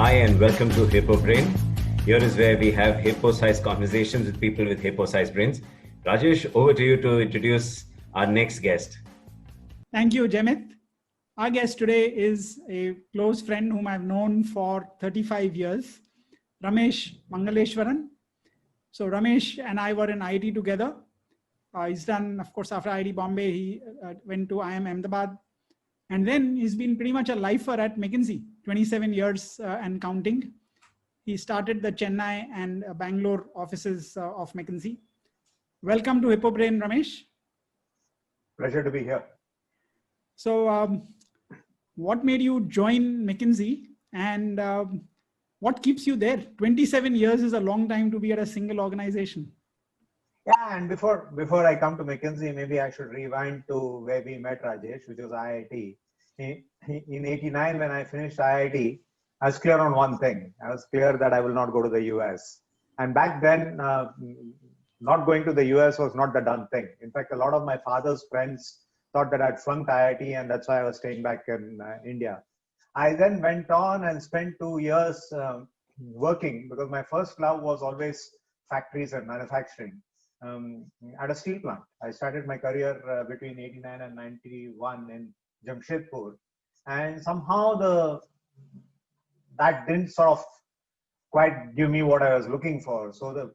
Hi and welcome to Hippo Brain. Here is where we have hippo-sized conversations with people with hippo-sized brains. Rajesh, over to you to introduce our next guest. Thank you, Jemith. Our guest today is a close friend whom I've known for 35 years, Ramesh Mangaleshwaran. So Ramesh and I were in IIT together. He's done, of course, after IIT Bombay, he went to IIM Ahmedabad. And then he's been pretty much a lifer at McKinsey, 27 years and counting. He started the Chennai and Bangalore offices of McKinsey. Welcome to Hippo Brain, Ramesh. Pleasure to be here. So what made you join McKinsey and what keeps you there? 27 years is a long time to be at a single organization. Yeah, and before I come to McKinsey, maybe I should rewind to where we met Rajesh, which was IIT. In 89, when I finished IIT, I was clear on one thing. I was clear that I will not go to the US. And back then, not going to the US was not the done thing. In fact, a lot of my father's friends thought that I'd flunked IIT, and that's why I was staying back in India. I then went on and spent 2 years working, because my first love was always factories and manufacturing. At a steel plant. I started my career between 89 and 91 in Jamshedpur, and somehow that didn't sort of quite give me what I was looking for. So the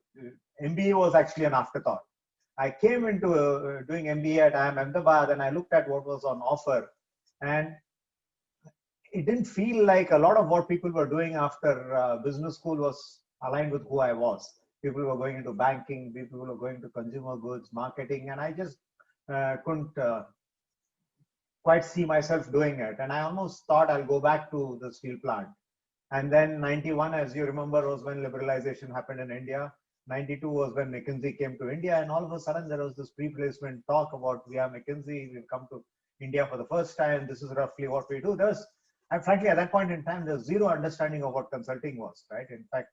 MBA was actually an afterthought. I came into doing MBA at IIM Ahmedabad, and I looked at what was on offer, and it didn't feel like a lot of what people were doing after business school was aligned with who I was. People were going into banking, people were going to consumer goods, marketing, and I just couldn't quite see myself doing it. And I almost thought I'll go back to the steel plant. And then 91, as you remember, was when liberalization happened in India. 92 was when McKinsey came to India, and all of a sudden there was this pre-placement talk about, we are McKinsey, we've come to India for the first time, this is roughly what we do. And frankly, at that point in time, there's zero understanding of what consulting was, right? In fact,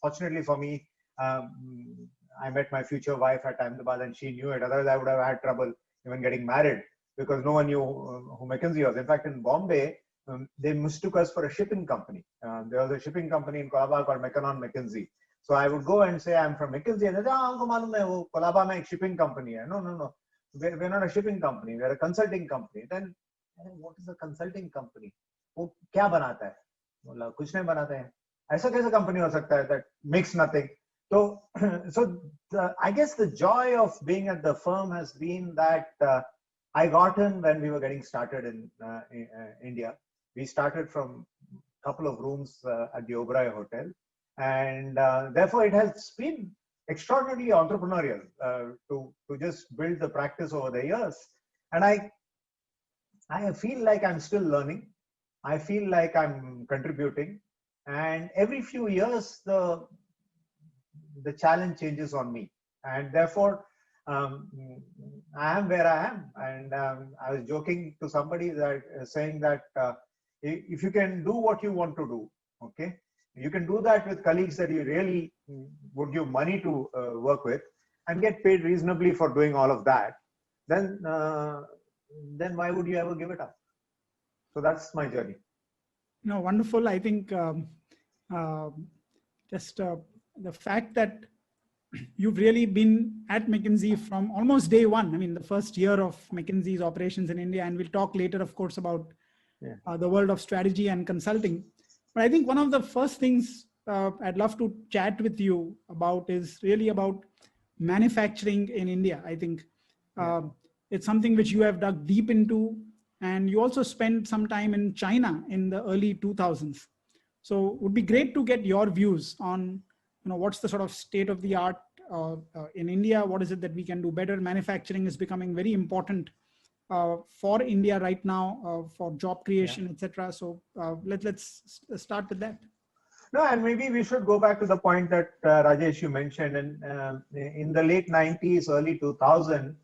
fortunately for me, I met my future wife at Ahmedabad, and she knew it. Otherwise, I would have had trouble even getting married, because no one knew who McKinsey was. In fact, in Bombay, they mistook us for a shipping company. There was a shipping company in Colaba called Mekonon McKinsey. So I would go and say, I'm from McKinsey, and they say, "Ah, humko malum hai, wo Colaba mein ek shipping company hai." No. We're not a shipping company. We're a consulting company. Then, what is a consulting company? वो क्या बनाता है? बोला कुछ नहीं बनाते हैं. ऐसा कैसे company हो सकता है that makes nothing? So I guess the joy of being at the firm has been that I got in when we were getting started in India. We started from a couple of rooms at the Oberoi Hotel, and therefore it has been extraordinarily entrepreneurial to just build the practice over the years. And I feel like I'm still learning. I feel like I'm contributing, and every few years the challenge changes on me, and therefore I am where I am. And I was joking to somebody that saying that if you can do what you want to do, okay, you can do that with colleagues that you really would give money to work with and get paid reasonably for doing all of that, then why would you ever give it up? So that's my journey. No, wonderful. I think the fact that you've really been at McKinsey from almost day one. I mean, the first year of McKinsey's operations in India, and we'll talk later, of course, about the world of strategy and consulting. But I think one of the first things I'd love to chat with you about is really about manufacturing in India. I think it's something which you have dug deep into, and you also spent some time in China in the early 2000s. So it would be great to get your views on, what's the sort of state of the art in India? What is it that we can do better? Manufacturing is becoming very important for India right now, for job creation, etc. So let's start with that. No, and maybe we should go back to the point that Rajesh, you mentioned. And in the late 90s, early 2000,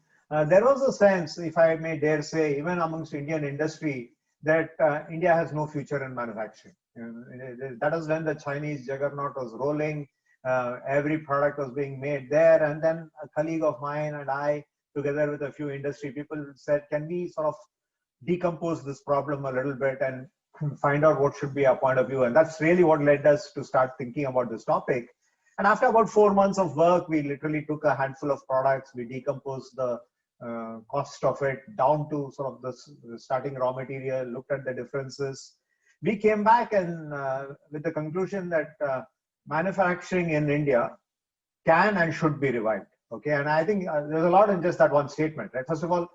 there was a sense, if I may dare say, even amongst Indian industry, that India has no future in manufacturing. That was when the Chinese juggernaut was rolling. Every product was being made there. And then a colleague of mine and I, together with a few industry people, said, can we sort of decompose this problem a little bit and find out what should be our point of view. And that's really what led us to start thinking about this topic. And after about 4 months of work, we literally took a handful of products, we decomposed the cost of it down to sort of the starting raw material, looked at the differences. We came back and with the conclusion that manufacturing in India can and should be revived. Okay, and I think there's a lot in just that one statement, right? First of all,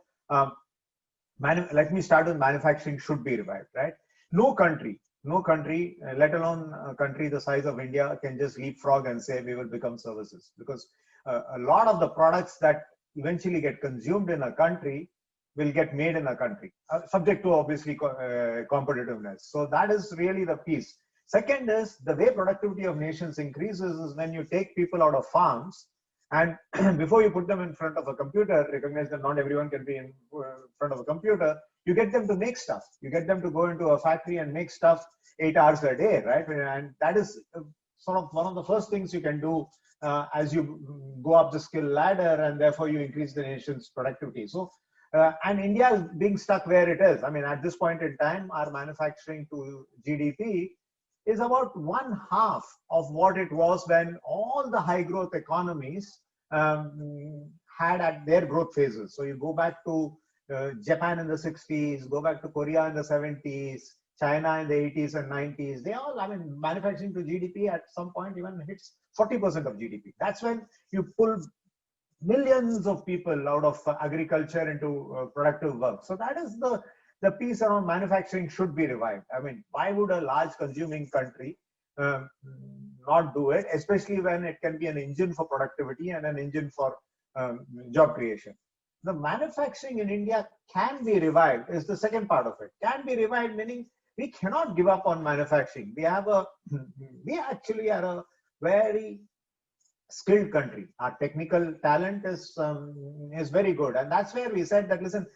let me start with manufacturing should be revived, right? No country, let alone a country the size of India, can just leapfrog and say we will become services, because a lot of the products that eventually get consumed in a country will get made in a country, subject to obviously competitiveness. So that is really the piece. Second is the way productivity of nations increases is when you take people out of farms and before you put them in front of a computer, recognize that not everyone can be in front of a computer, you get them to make stuff. You get them to go into a factory and make stuff 8 hours a day, right? And that is sort of one of the first things you can do as you go up the skill ladder, and therefore you increase the nation's productivity. So, and India is being stuck where it is. I mean, at this point in time, our manufacturing to GDP is about 1/2 of what it was when all the high growth economies had at their growth phases. So you go back to Japan in the 60s, go back to Korea in the 70s, China in the 80s and 90s. They all, I mean, manufacturing to GDP at some point even hits 40% of GDP. That's when you pull millions of people out of agriculture into productive work. So that is the piece around manufacturing should be revived. I mean, why would a large consuming country not do it, especially when it can be an engine for productivity and an engine for job creation? The manufacturing in India can be revived is the second part of it. Can be revived meaning we cannot give up on manufacturing. We actually are a very skilled country. Our technical talent is very good, and that's where we said that, listen,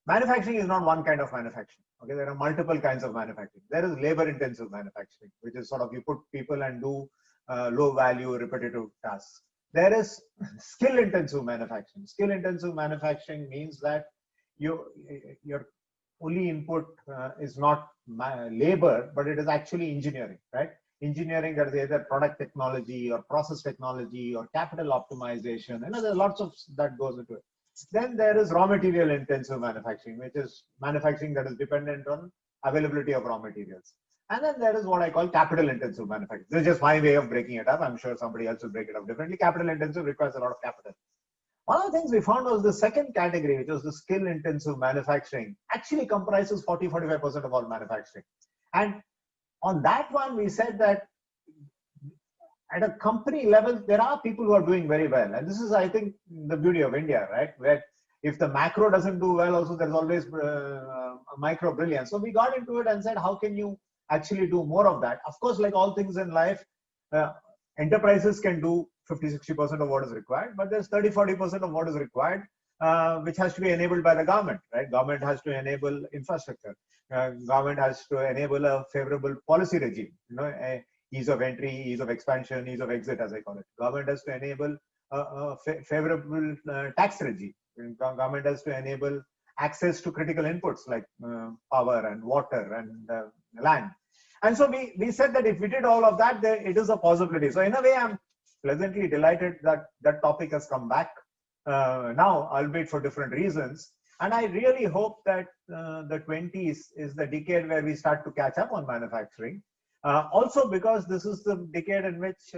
manufacturing is not one kind of manufacturing. Okay, there are multiple kinds of manufacturing. There is labor-intensive manufacturing, which is sort of you put people and do low-value, repetitive tasks. There is skill-intensive manufacturing. Skill-intensive manufacturing means that your only input is not labor, but it is actually engineering, right? Engineering that is either product technology or process technology or capital optimization. You know, there's lots of that goes into it. Then there is raw material intensive manufacturing, which is manufacturing that is dependent on availability of raw materials. And then there is what I call capital intensive manufacturing. This is just my way of breaking it up. I'm sure somebody else will break it up differently. Capital intensive requires a lot of capital. One of the things we found was the second category, which was the skill intensive manufacturing, actually comprises 40-45% of all manufacturing. And on that one, we said that at a company level, there are people who are doing very well. And this is, I think, the beauty of India, right? Where if the macro doesn't do well, also there's always a micro brilliance. So we got into it and said, how can you actually do more of that? Of course, like all things in life, enterprises can do 50-60% of what is required, but there's 30-40% of what is required, which has to be enabled by the government, right? Government has to enable infrastructure. Government has to enable a favorable policy regime, you know, ease of entry, ease of expansion, ease of exit, as I call it. Government has to enable a favorable tax regime. Government has to enable access to critical inputs like power and water and land. And so we said that if we did all of that, it is a possibility. So in a way, I'm pleasantly delighted that that topic has come back now, albeit for different reasons. And I really hope that the 20s is the decade where we start to catch up on manufacturing. Also because this is the decade in which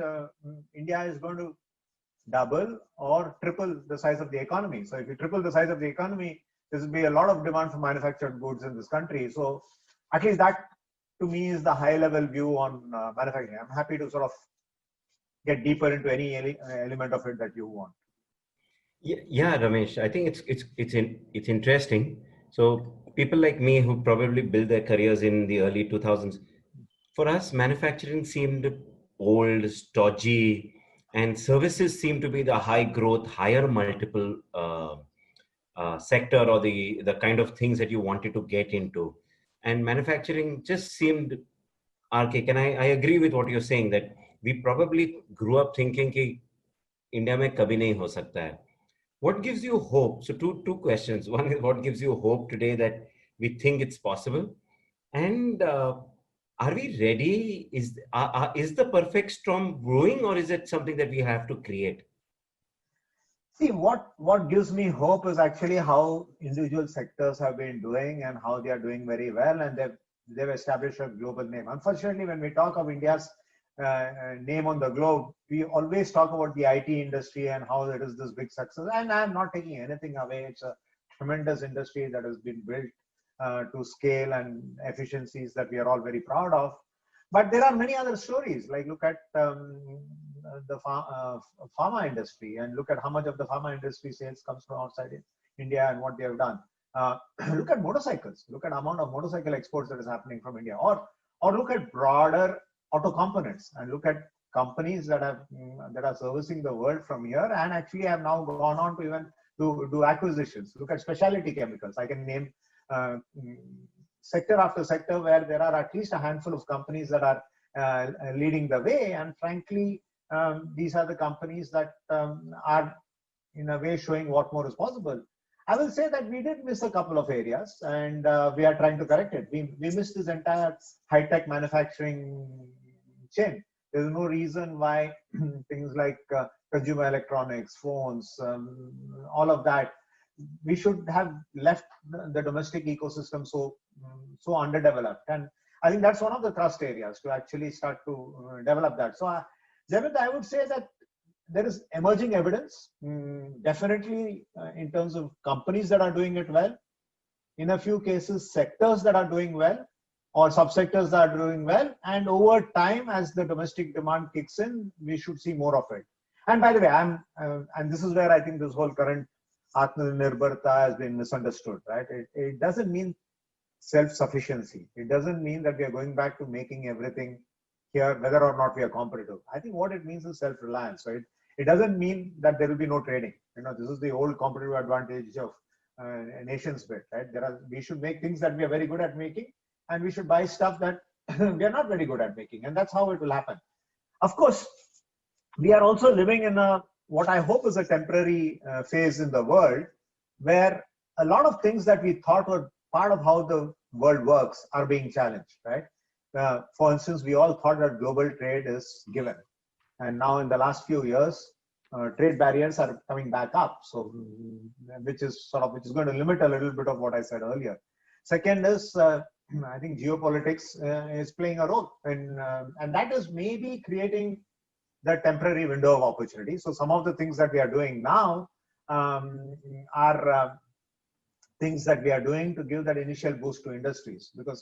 India is going to double or triple the size of the economy. So if you triple the size of the economy, there will be a lot of demand for manufactured goods in this country. So at least that to me is the high level view on manufacturing. I'm happy to sort of get deeper into any element of it that you want. Yeah, Ramesh, I think it's interesting. So people like me who probably built their careers in the early 2000s, for us, manufacturing seemed old, stodgy, and services seemed to be the high growth, higher multiple sector or the kind of things that you wanted to get into. And manufacturing just seemed archaic. And I agree with what you're saying, that we probably grew up thinking कि India में कभी नहीं हो सकता है. What gives you hope? So two questions. One is, what gives you hope today that we think it's possible? And are we ready? Is the perfect storm brewing, or is it something that we have to create? See, what gives me hope is actually how individual sectors have been doing and how they are doing very well, and they've established a global name. Unfortunately, when we talk of India's name on the globe, we always talk about the IT industry and how it is this big success. And I'm not taking anything away. It's a tremendous industry that has been built to scale and efficiencies that we are all very proud of. But there are many other stories. Like look at the pharma industry and look at how much of the pharma industry sales comes from outside India and what they have done. Look at motorcycles. Look at the amount of motorcycle exports that is happening from India. Or look at broader auto components and look at companies that are servicing the world from here and actually have now gone on to even do acquisitions. Look at specialty chemicals. I can name sector after sector where there are at least a handful of companies that are leading the way. And frankly, these are the companies that are in a way showing what more is possible. I will say that we did miss a couple of areas and we are trying to correct it. We missed this entire high-tech manufacturing chain. There's no reason why things like consumer electronics, phones, all of that, we should have left the domestic ecosystem so underdeveloped. And I think that's one of the thrust areas to actually start to develop that. So, Javed, I would say that there is emerging evidence, definitely in terms of companies that are doing it well. In a few cases, sectors that are doing well or subsectors that are doing well. And over time, as the domestic demand kicks in, we should see more of it. And by the way, and this is where I think this whole current Atmanirbharta has been misunderstood, right? It doesn't mean self-sufficiency. It doesn't mean that we are going back to making everything here, whether or not we are competitive. I think what it means is self-reliance, right? It doesn't mean that there will be no trading. This is the old competitive advantage of nations bit, right? We should make things that we are very good at making, and we should buy stuff that we are not very good at making, and that's how it will happen. Of course, we are also living in what I hope is a temporary phase in the world, where a lot of things that we thought were part of how the world works are being challenged, right? For instance, we all thought that global trade is given. And now in the last few years, trade barriers are coming back up. So, which is going to limit a little bit of what I said earlier. Second is, I think geopolitics is playing a role. And that is maybe creating the temporary window of opportunity. So some of the things that we are doing now are things that we are doing to give that initial boost to industries. Because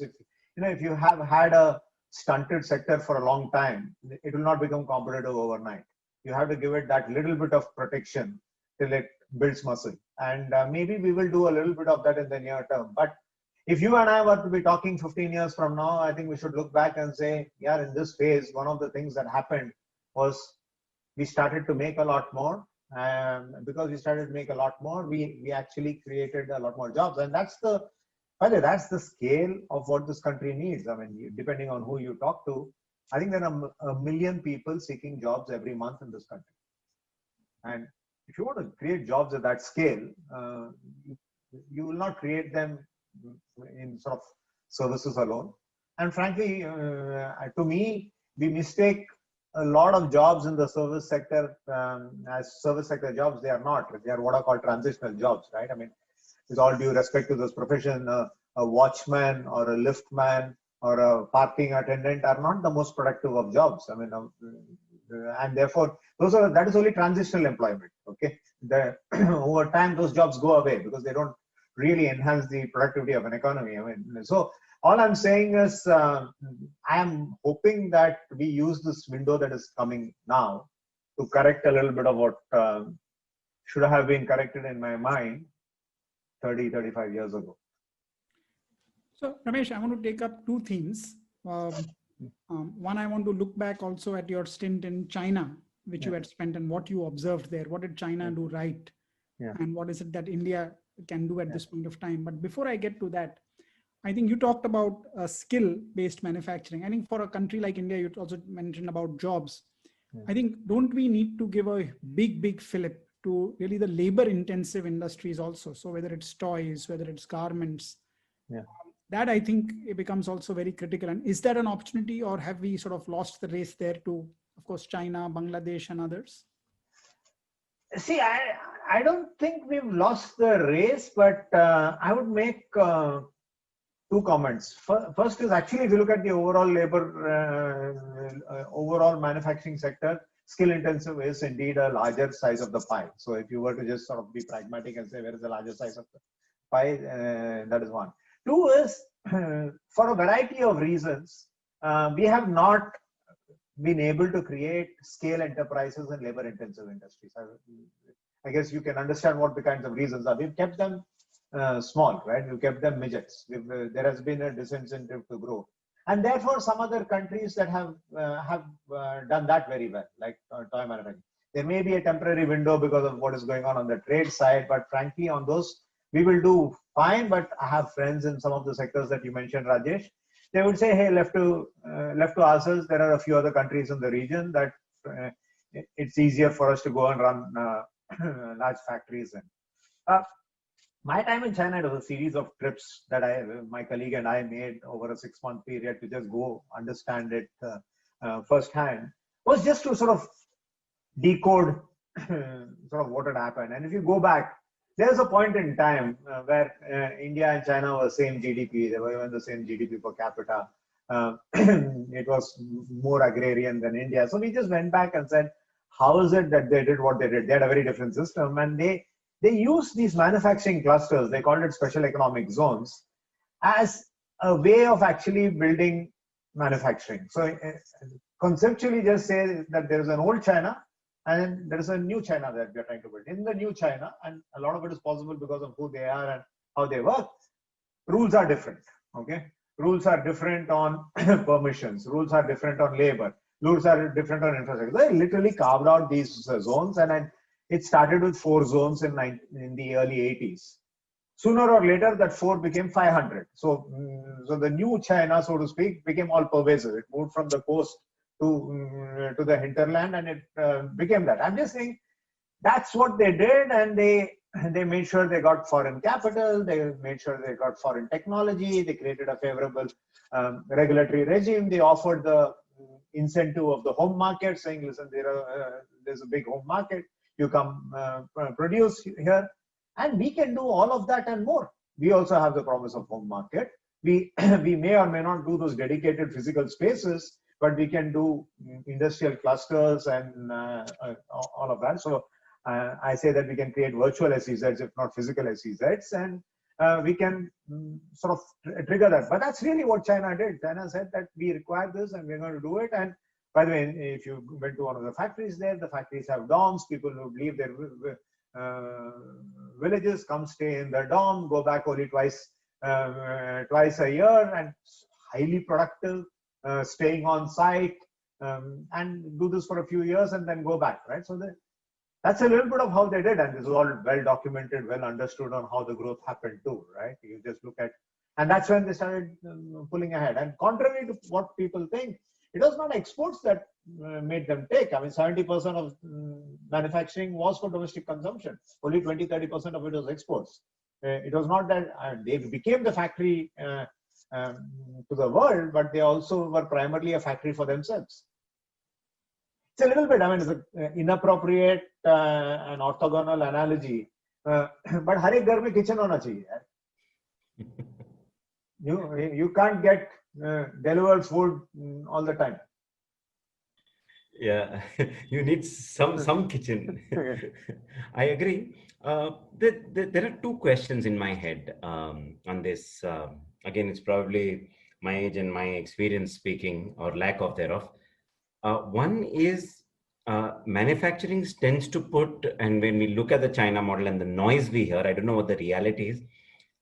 if you have had a stunted sector for a long time, it will not become competitive overnight. You have to give it that little bit of protection till it builds muscle. And maybe we will do a little bit of that in the near term. But if you and I were to be talking 15 years from now, I think we should look back and say, yeah, in this phase, one of the things that happened was we started to make a lot more. Because we started to make a lot more, we actually created a lot more jobs. And that's the scale of what this country needs. I mean, depending on who you talk to, I think there are a million people seeking jobs every month in this country. And if you want to create jobs at that scale, you will not create them in sort of services alone. And frankly, to me, we mistake a lot of jobs in the service sector as service sector jobs. They are not. They are what are called transitional jobs, right? I mean, with all due respect to this profession, a watchman or a liftman or a parking attendant are not the most productive of jobs. I mean, and therefore, that is only transitional employment. Okay, over time those jobs go away because they don't really enhance the productivity of an economy. I mean, so all I'm saying is, I am hoping that we use this window that is coming now to correct a little bit of what should have been corrected in my mind 30, 35 years ago. So, Ramesh, I want to take up two themes. One, I want to look back also at your stint in China, which you had spent, and what you observed there. What did China do right? And what is it that India can do at this point of time? But before I get to that, I think you talked about skill-based manufacturing. I think for a country like India, you also mentioned about jobs. I think, don't we need to give a big fillip to really the labor-intensive industries also? So whether it's toys, whether it's garments, that I think it becomes also very critical. And is that an opportunity, or have we sort of lost the race there to, of course, China, Bangladesh, and others? See, I don't think we've lost the race, but I would make two comments. First is actually, if you look at the overall overall manufacturing sector, skill intensive is indeed a larger size of the pie. So if you were to just sort of be pragmatic and say where is the larger size of the pie, that is one. Two is, for a variety of reasons, we have not been able to create scale enterprises in labor intensive industries. I guess you can understand what the kinds of reasons are. We've kept them small, right? We've kept them midgets. There has been a disincentive to grow. And therefore, some other countries that have done that very well, like toy manufacturing. There may be a temporary window because of what is going on the trade side, but frankly, on those, we will do fine. But I have friends in some of the sectors that you mentioned, Rajesh. They would say, hey, left to ourselves, there are a few other countries in the region that it's easier for us to go and run large factories in. My time in China, it was a series of trips that my colleague and I made over a 6-month period to just go understand it firsthand, was just to sort of decode sort of what had happened. And if you go back, there's a point in time where India and China were same GDP. They were even the same GDP per capita. It was more agrarian than India. So we just went back and said, how is it that they did what they did? They had a very different system, and they used these manufacturing clusters. They called it special economic zones as a way of actually building manufacturing. So conceptually, just say that there is an old China and there is a new China that we are trying to build. In the new China, and a lot of it is possible because of who they are and how they work, rules are different. Okay, rules are different on permissions. Rules are different on labor. Rules are different on infrastructure. They literally carved out these zones, and it started with 4 zones in the early 80s. Sooner or later, that 4 became 500. So the new China, so to speak, became all pervasive. It moved from the coast to the hinterland, and it became that. I'm just saying that's what they did, and they made sure they got foreign capital. They made sure they got foreign technology. They created a favorable regulatory regime. They offered the incentive of the home market, saying, listen, there's a big home market. You come produce here, and we can do all of that and more. We also have the promise of home market. We may or may not do those dedicated physical spaces, but we can do industrial clusters and all of that. So I say that we can create virtual SEZs, if not physical SEZs, and we can sort of trigger that. But that's really what China did. China said that we require this and we're going to do it. And by the way, if you went to one of the factories there, the factories have dorms. People who leave their villages, come stay in the dorm, go back only twice a year, and highly productive, staying on site, and do this for a few years and then go back, right? So that's a little bit of how they did, and this is all well documented, well understood on how the growth happened too, right? You just look at, and that's when they started pulling ahead. And contrary to what people think, it was not exports that made them take. I mean, 70% of manufacturing was for domestic consumption. Only 20-30% of it was exports. It was not that they became the factory to the world, but they also were primarily a factory for themselves. It's a little bit, I mean, it's an inappropriate and orthogonal analogy, but har ek ghar mein kitchen hona chahiye. You can't get delivered food all the time. Yeah, you need some kitchen. I agree. There are 2 questions in my head on this. Again, it's probably my age and my experience speaking, or lack of thereof. One is manufacturing tends to put, and when we look at the China model and the noise we hear, I don't know what the reality is.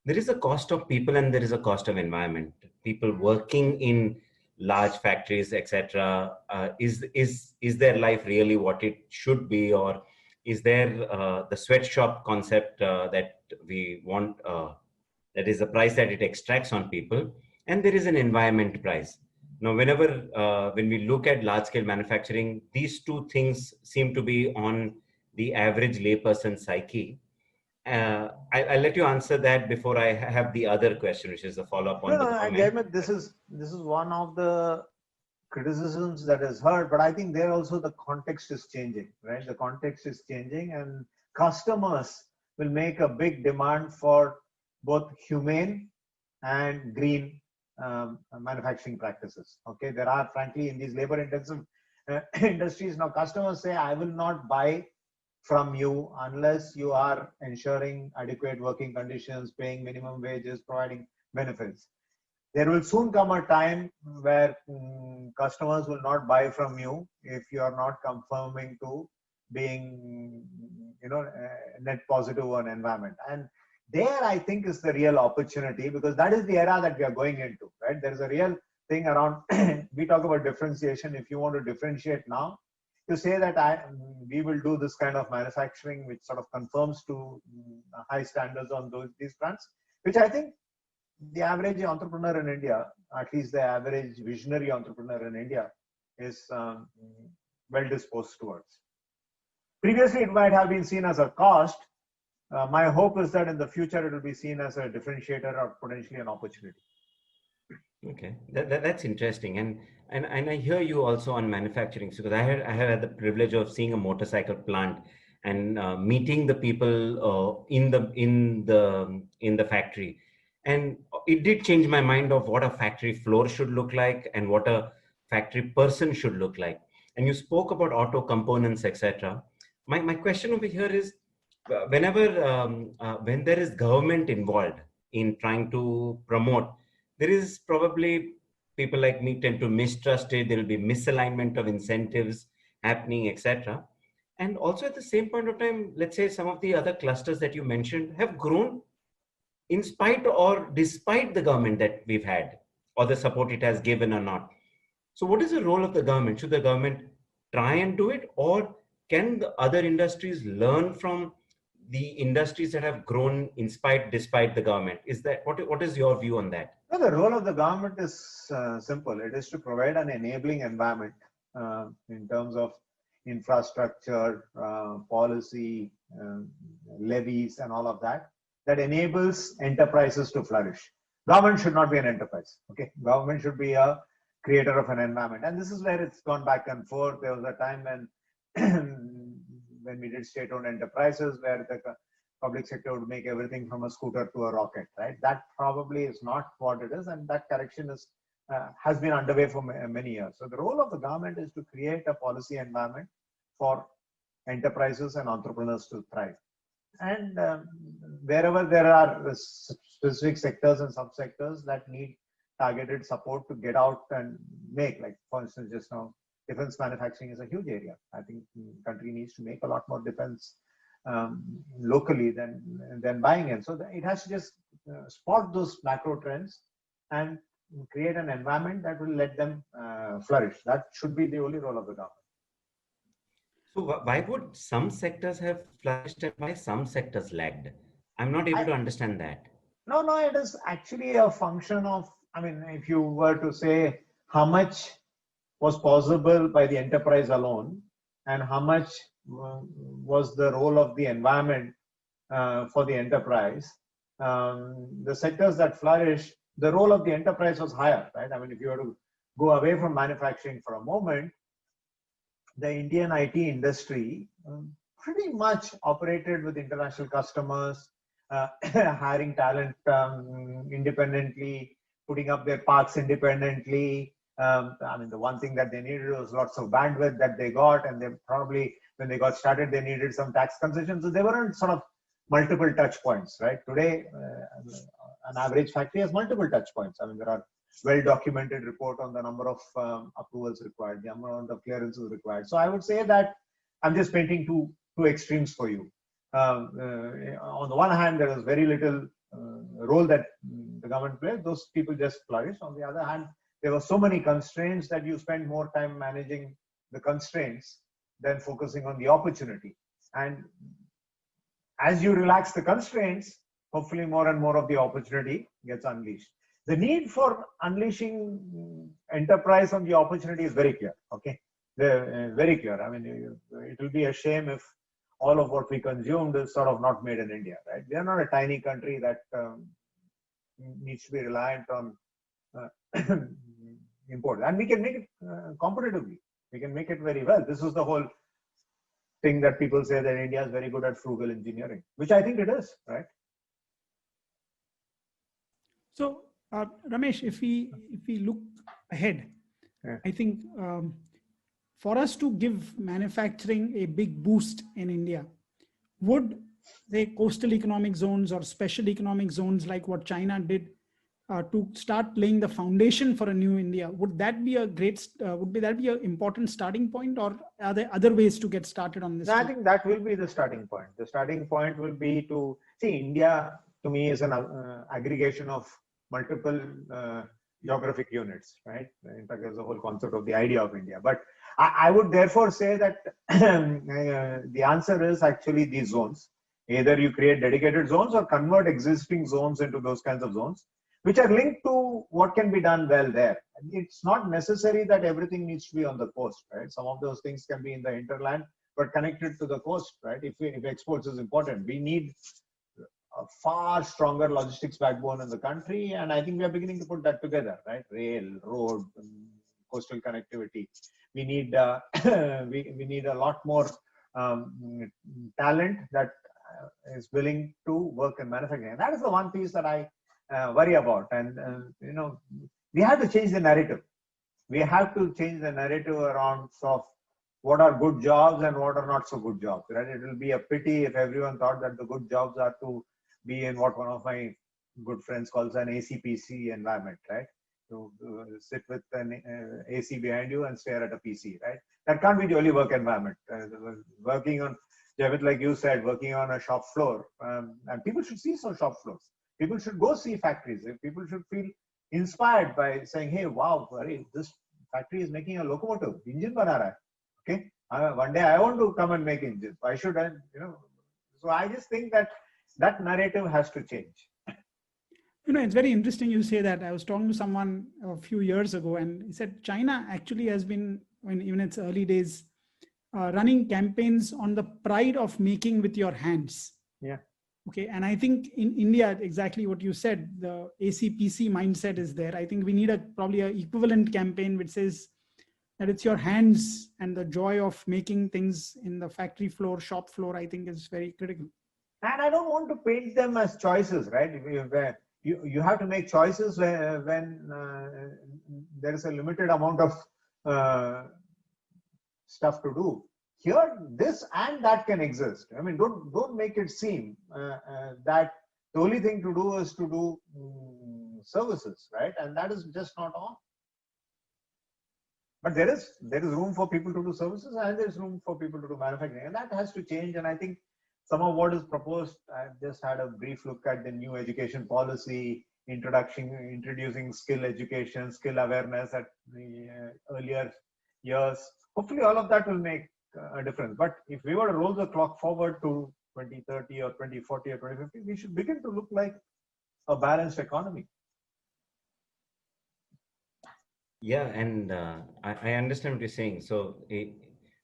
There is a cost of people and there is a cost of environment. People working in large factories, etc. Is their life really what it should be, or is there the sweatshop concept that we want? That is the price that it extracts on people, and there is an environment price. Now, when we look at large-scale manufacturing, these 2 things seem to be on the average layperson psyche. I'll let you answer that before I have the other question, which is the follow-up on the government. Jayamit, this is one of the criticisms that is heard, but I think there also the context is changing, right? The context is changing, and customers will make a big demand for both humane and green manufacturing practices. Okay, there are, frankly, in these labor-intensive industries now, customers say, "I will not buy from you unless you are ensuring adequate working conditions, paying minimum wages, providing benefits." There will soon come a time where customers will not buy from you if you are not conforming to being, net positive on environment. And there, I think, is the real opportunity, because that is the era that we are going into, right? There is a real thing around, we talk about differentiation. If you want to differentiate now, to say that we will do this kind of manufacturing, which sort of conforms to high standards on these fronts, which I think the average entrepreneur in India, at least the average visionary entrepreneur in India, is well disposed towards. Previously, it might have been seen as a cost. My hope is that in the future, it will be seen as a differentiator or potentially an opportunity. Okay, that's interesting, and I hear you also on manufacturing, because I have had the privilege of seeing a motorcycle plant and meeting the people in the factory, and it did change my mind of what a factory floor should look like and what a factory person should look like. And you spoke about auto components, etc. My question over here is, whenever when there is government involved in trying to promote, there is probably, people like me tend to mistrust it. There will be misalignment of incentives happening, etc. And also at the same point of time, let's say some of the other clusters that you mentioned have grown in spite or despite the government that we've had, or the support it has given or not. So what is the role of the government? Should the government try and do it, or can the other industries learn from the industries that have grown despite the government? Is that what is your view on that? No, the role of the government is simple. It is to provide an enabling environment in terms of infrastructure, policy, levies, and all of that enables enterprises to flourish. Government should not be an enterprise. Okay, government should be a creator of an environment, and this is where it's gone back and forth. There was a time when we did state-owned enterprises where the public sector would make everything from a scooter to a rocket, right? That probably is not what it is, and that correction has been underway for many years. So the role of the government is to create a policy environment for enterprises and entrepreneurs to thrive. And wherever there are specific sectors and subsectors that need targeted support to get out and make, like for instance, just now, defense manufacturing is a huge area. I think the country needs to make a lot more defense locally than buying in. So it has to just spot those macro trends and create an environment that will let them flourish. That should be the only role of the government. So why would some sectors have flourished and why some sectors lagged? I'm not able to understand that. No, it is actually a function of, I mean, if you were to say how much was possible by the enterprise alone and how much was the role of the environment for the enterprise, the sectors that flourished, the role of the enterprise was higher, right? I mean, if you were to go away from manufacturing for a moment, the Indian IT industry pretty much operated with international customers, hiring talent independently, putting up their parks independently. I mean, the one thing that they needed was lots of bandwidth that they got, and they probably, when they got started, they needed some tax concessions. So they weren't sort of multiple touch points, right? Today, an average factory has multiple touch points. I mean, there are well-documented report on the number of approvals required, the amount of clearances required. So I would say that I'm just painting two extremes for you. On the one hand, there is very little role that the government played. Those people just flourish. On the other hand, there were so many constraints that you spend more time managing the constraints than focusing on the opportunity. And as you relax the constraints, hopefully more and more of the opportunity gets unleashed. The need for unleashing enterprise on the opportunity is very clear. Okay, very clear. I mean, it will be a shame if all of what we consumed is sort of not made in India, right? We are not a tiny country that needs to be reliant on import, and we can make it competitively. We can make it very well. This is the whole thing that people say that India is very good at frugal engineering, which I think it is, right? So, Ramesh, if we look ahead, Yeah. I think for us to give manufacturing a big boost in India, would the coastal economic zones or special economic zones like what China did to start laying the foundation for a new India, would that be a great, that be an important starting point, or are there other ways to get started on this? No, I think that will be the starting point. The starting point will be to see India, to me, is an aggregation of multiple geographic units, right? In fact, there's the whole concept of the idea of India. But I would therefore say that the answer is actually these zones. Either you create dedicated zones or convert existing zones into those kinds of zones, which are linked to what can be done well there. It's not necessary that everything needs to be on the coast, right? Some of those things can be in the hinterland, but connected to the coast, right? If exports is important, we need a far stronger logistics backbone in the country, and I think we are beginning to put that together, right? Rail, road, coastal connectivity. We need we need a lot more talent that is willing to work in manufacturing. And that is the one piece that I worry about. And you know, we have to change the narrative. We have to change the narrative around sort of what are good jobs and what are not so good jobs, right? It will be a pity if everyone thought that the good jobs are to be in what one of my good friends calls an ACPC environment, right? To sit with an AC behind you and stare at a PC, right? That can't be the only work environment. Working on, Javed, like you said, working on a shop floor, and people should see some shop floors. People should go see factories. People should feel inspired by saying, "Hey, wow, this factory is making a locomotive, engine bana raha hai." Okay, one day I want to come and make engines. Why should I? You know, so I just think that that narrative has to change. You know, it's very interesting you say that. I was talking to someone a few years ago, and he said China actually has been, even its early days, running campaigns on the pride of making with your hands. Yeah. Okay, and I think in India, exactly what you said, the ACPC mindset is there. I think we need probably an equivalent campaign which says that it's your hands, and the joy of making things in the factory floor, shop floor, I think is very critical. And I don't want to paint them as choices, right? You have to make choices when there is a limited amount of stuff to do. Here, this and that can exist. I mean, don't make it seem that the only thing to do is to do services, right? And that is just not on. But there is room for people to do services, and there is room for people to do manufacturing, and that has to change. And I think some of what is proposed, I've just had a brief look at the new education policy, introducing skill education, skill awareness at the earlier years. Hopefully all of that will make a difference. But if we were to roll the clock forward to 2030 or 2040 or 2050, we should begin to look like a balanced economy. Yeah, and I understand what you're saying. So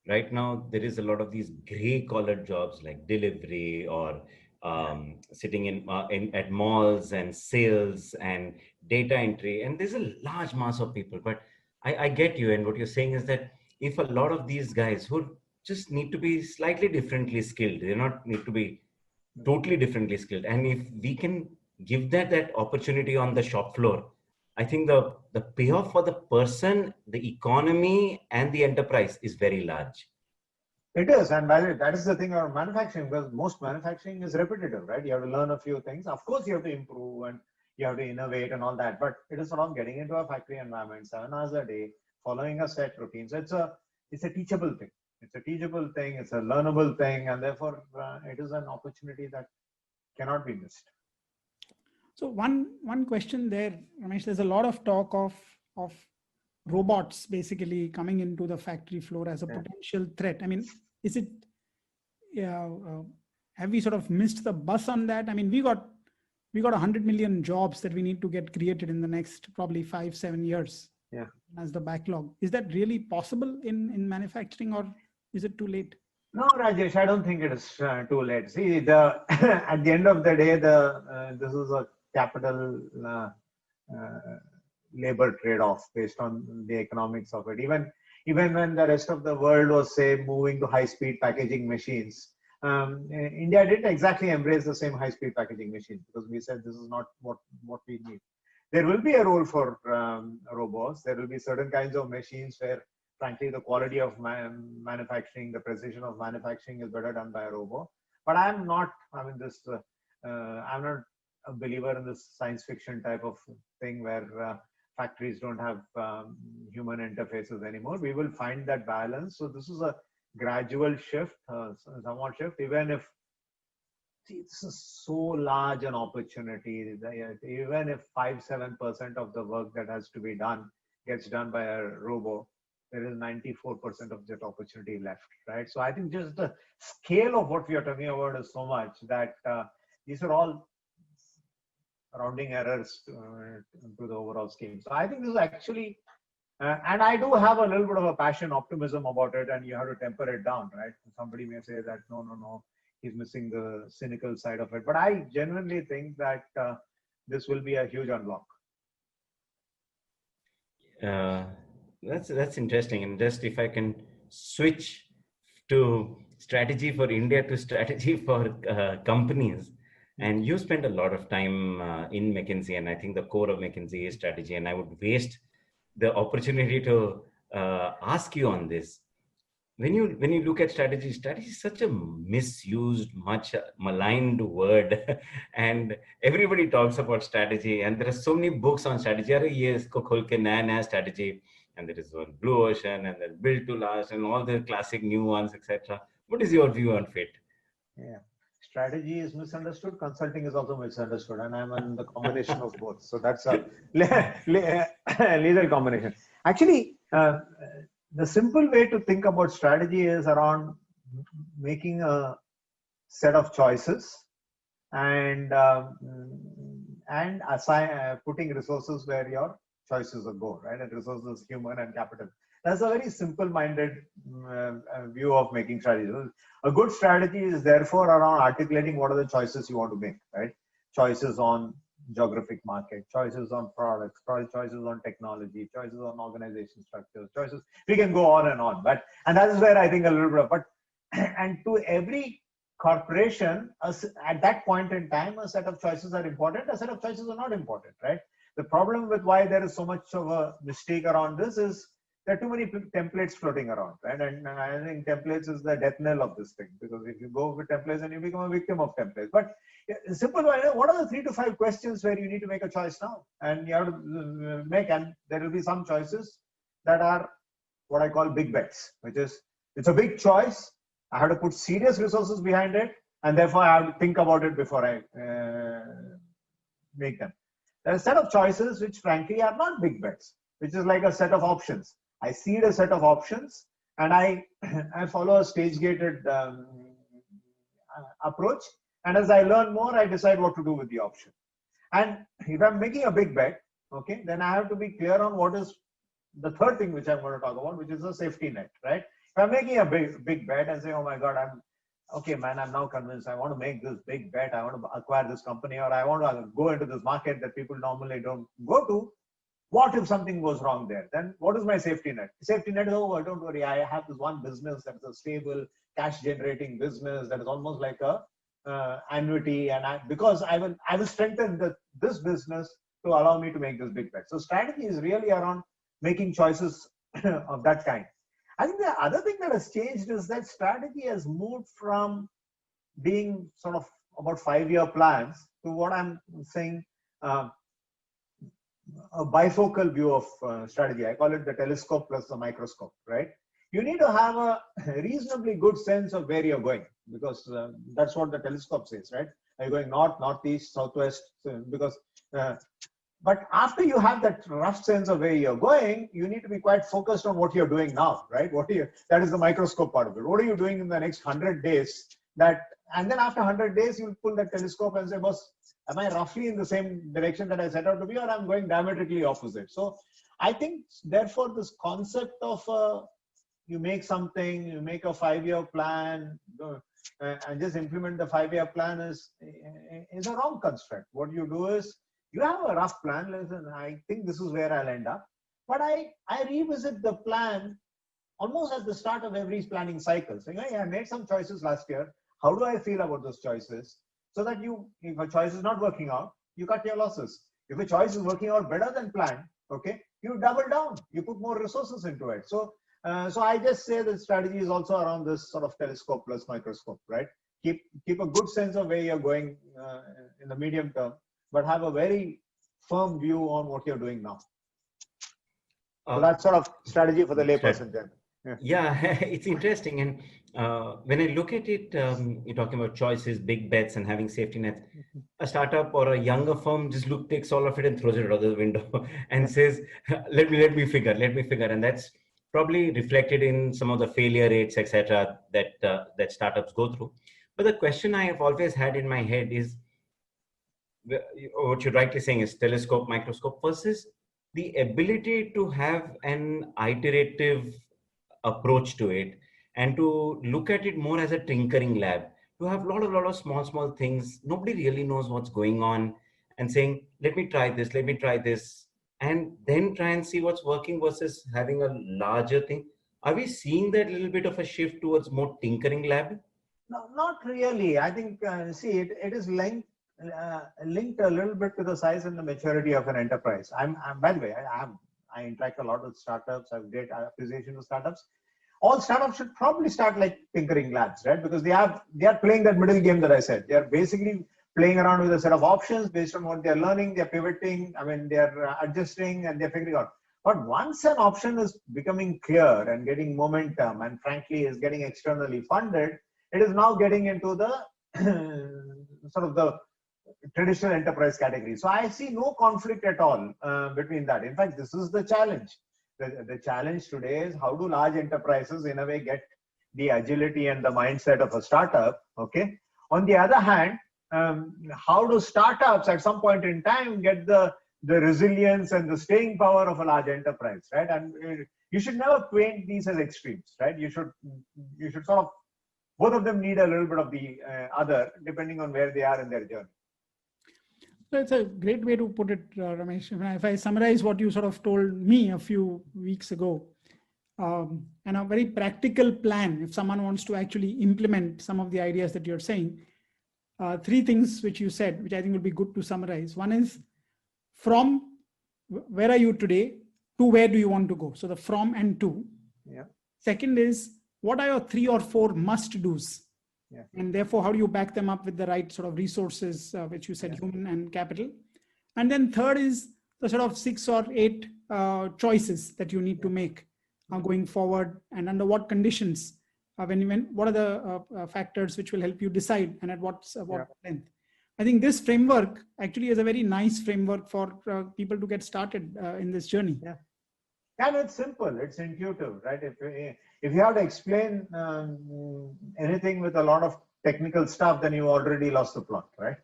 right now there is a lot of these gray-collar jobs like delivery or sitting at malls and sales and data entry, and there's a large mass of people. But I get you, and what you're saying is that if a lot of these guys who just need to be slightly differently skilled, they not need to be totally differently skilled, and if we can give that opportunity on the shop floor, I think the payoff for the person, the economy, and the enterprise is very large. It is, and by the way, that is the thing about manufacturing, because most manufacturing is repetitive, right? You have to learn a few things. Of course, you have to improve and you have to innovate and all that, but it is sort of getting into a factory environment 7 hours a day, following a set routine. So it's a teachable thing. It's a teachable thing. It's a learnable thing, and therefore it is an opportunity that cannot be missed. So one question there, Ramesh, there's a lot of talk of robots basically coming into the factory floor as a potential threat. I mean, is it, have we sort of missed the bus on that? I mean, we got 100 million jobs that we need to get created in the next probably 5-7 years. Yeah. As the backlog. Is that really possible in manufacturing, or is it too late? No, Rajesh, I don't think it is too late. See, the at the end of the day, this is a capital labor trade-off based on the economics of it. Even when the rest of the world was, say, moving to high-speed packaging machines, India didn't exactly embrace the same high-speed packaging machine because we said this is not what we need. There will be a role for robots. There will be certain kinds of machines where, frankly, the quality of manufacturing, the precision of manufacturing is better done by a robot. But I'm not. I mean, I'm not a believer in this science fiction type of thing where factories don't have human interfaces anymore. We will find that balance. So this is a gradual shift, somewhat shift, even if it's so large an opportunity. Even if 5-7% of the work that has to be done gets done by a robot, there is 94% of that opportunity left, right? So I think just the scale of what we are talking about is so much that these are all rounding errors to the overall scheme. So I think this is actually, and I do have a little bit of a passion, optimism about it, and you have to temper it down, right? Somebody may say that, no, he's missing the cynical side of it. But I genuinely think that this will be a huge unlock. That's interesting. And just if I can switch to strategy for India to strategy for companies, and you spent a lot of time in McKinsey, and I think the core of McKinsey is strategy. And I would waste the opportunity to ask you on this. When you look at strategy is such a misused, much maligned word, and everybody talks about strategy, and there are so many books on strategy. Yes, naya strategy, and there is one Blue Ocean, and then Build to Last, and all the classic new ones, etc. What is your view on FIT? Yeah, strategy is misunderstood. Consulting is also misunderstood, and I'm in the combination of both. So that's a lethal combination. Actually. The simple way to think about strategy is around making a set of choices and putting resources where your choices will go, right? And resources, human and capital. That's a very simple-minded view of making strategy. A good strategy is therefore around articulating what are the choices you want to make, right? Choices on geographic market, choices on products, choices on technology, choices on organization structures, choices. We can go on, and that is where I think a little bit of, and to every corporation, at that point in time, a set of choices are important, a set of choices are not important, right? The problem with why there is so much of a mistake around this is there are too many templates floating around, right? And I think templates is the death knell of this thing, because if you go with templates, then you become a victim of templates. But simple, what are the 3 to 5 questions where you need to make a choice now? And you have to make, and there will be some choices that are what I call big bets, which is, it's a big choice. I have to put serious resources behind it, and therefore I have to think about it before I make them. There are a set of choices which frankly are not big bets, which is like a set of options. I seed a set of options, and I follow a stage-gated approach. And as I learn more, I decide what to do with the option. And if I'm making a big bet, okay, then I have to be clear on what is the third thing which I'm going to talk about, which is a safety net, right? If I'm making a big bet and say, oh my God, I'm now convinced I want to make this big bet. I want to acquire this company, or I want to go into this market that people normally don't go to. What if something goes wrong there? Then what is my safety net? Safety net is, oh, don't worry. I have this one business that is a stable, cash-generating business that is almost like a annuity, and because I will strengthen this business to allow me to make this big bet. So strategy is really around making choices of that kind. I think the other thing that has changed is that strategy has moved from being sort of about 5-year plans to what I'm saying, a bifocal view of strategy. I call it the telescope plus the microscope, right? You need to have a reasonably good sense of where you're going, because that's what the telescope says, right? Are you going north, northeast, southwest? But after you have that rough sense of where you're going, you need to be quite focused on what you're doing now, right? That is the microscope part of it. What are you doing in the next 100 days? And then after 100 days, you'll pull that telescope and say, boss, am I roughly in the same direction that I set out to be, or I'm going diametrically opposite? So I think, therefore, this concept of you make something, you make a 5-year plan, and just implement the 5-year plan is a wrong construct. What you do is you have a rough plan. Listen, I think this is where I'll end up, but I revisit the plan almost at the start of every planning cycle. So, I made some choices last year. How do I feel about those choices? So that if a choice is not working out, you cut your losses. If a choice is working out better than planned, okay, you double down, you put more resources into it. So I just say that strategy is also around this sort of telescope plus microscope, right? Keep a good sense of where you're going in the medium term, but have a very firm view on what you're doing now. So that's sort of strategy for the layperson. Yeah, it's interesting. And when I look at it, you're talking about choices, big bets, and having safety nets. A startup or a younger firm just takes all of it and throws it out of the window and says, "Let me figure," and that's probably reflected in some of the failure rates, etc., that startups go through. But the question I have always had in my head is, what you're rightly saying is telescope, microscope versus the ability to have an iterative approach to it and to look at it more as a tinkering lab, to have a lot of small things. Nobody really knows what's going on and saying, let me try this, and then try and see what's working versus having a larger thing. Are we seeing that little bit of a shift towards more tinkering lab? No, not really. I think, it is linked a little bit to the size and the maturity of an enterprise. By the way, I interact a lot with startups. I have great appreciation for startups. All startups should probably start like tinkering labs, right? Because they are playing that middle game that I said. They are basically playing around with a set of options based on what they're learning. They're pivoting. I mean, they're adjusting and they're figuring out. But once an option is becoming clear and getting momentum, and frankly is getting externally funded, it is now getting into the sort of the traditional enterprise category. So I see no conflict at all between that. In fact, this is the challenge. The challenge today is how do large enterprises in a way get the agility and the mindset of a startup, okay? On the other hand, how do startups at some point in time get the resilience and the staying power of a large enterprise, right? And you should never paint these as extremes, right? You should sort of, both of them need a little bit of the other, depending on where they are in their journey. That's a great way to put it, Ramesh. If I summarize what you sort of told me a few weeks ago, and a very practical plan, if someone wants to actually implement some of the ideas that you're saying, 3 things which you said, which I think would be good to summarize. One is, from where are you today to where do you want to go? So the from and to. Yeah. Second is, what are your 3 or 4 must do's? Yeah. And therefore, how do you back them up with the right sort of resources, which you said, human and capital? And then third is the sort of 6 or 8 choices that you need to make going forward, and under what conditions, what are the factors which will help you decide, and at what length. I think this framework actually is a very nice framework for people to get started in this journey. Yeah. And it's simple, it's intuitive, right? If you have to explain anything with a lot of technical stuff, then you already lost the plot, right?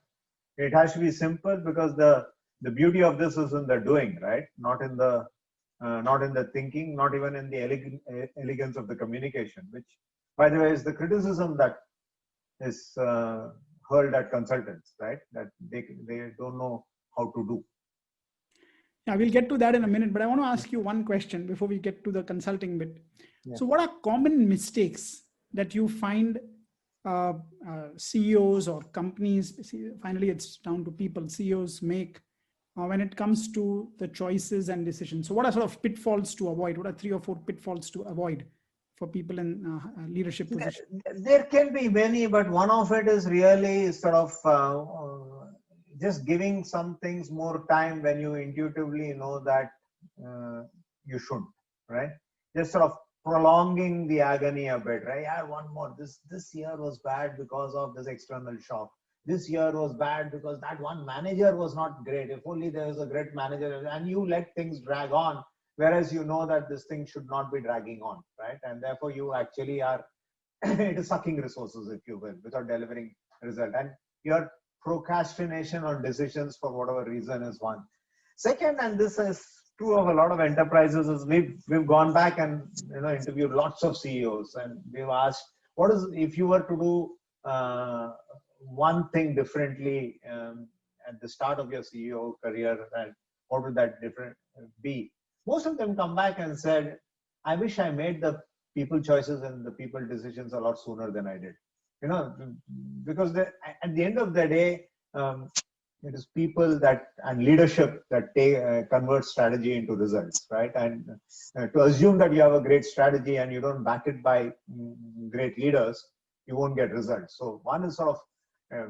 It has to be simple, because the beauty of this is in the doing, right? Not in the thinking, not even in the elegance of the communication, which, by the way, is the criticism that is hurled at consultants, right? That they don't know how to do. Yeah, we'll get to that in a minute, but I want to ask you one question before we get to the consulting bit. Yeah. So what are common mistakes that you find CEOs or companies, finally it's down to people, CEOs make when it comes to the choices and decisions? So what are sort of pitfalls to avoid? What are 3 or 4 pitfalls to avoid for people in leadership positions? There can be many, but one of it is really sort of just giving some things more time when you intuitively know that you shouldn't, right? Just sort of prolonging the agony a bit, right? Yeah, one more. This year was bad because of this external shock. This year was bad because that one manager was not great. If only there was a great manager, and you let things drag on, whereas you know that this thing should not be dragging on, right? And therefore you actually are it is sucking resources, if you will, without delivering result. And your procrastination on decisions for whatever reason is one. Second, and this is true of a lot of enterprises is we've gone back and interviewed lots of CEOs, and we've asked, what is, if you were to do one thing differently at the start of your CEO career, and what would that different be? Most of them come back and said, I wish I made the people choices and the people decisions a lot sooner than I did. Because at the end of the day, it is people that and leadership that convert strategy into results, right? And to assume that you have a great strategy and you don't back it by great leaders, you won't get results. So one is sort of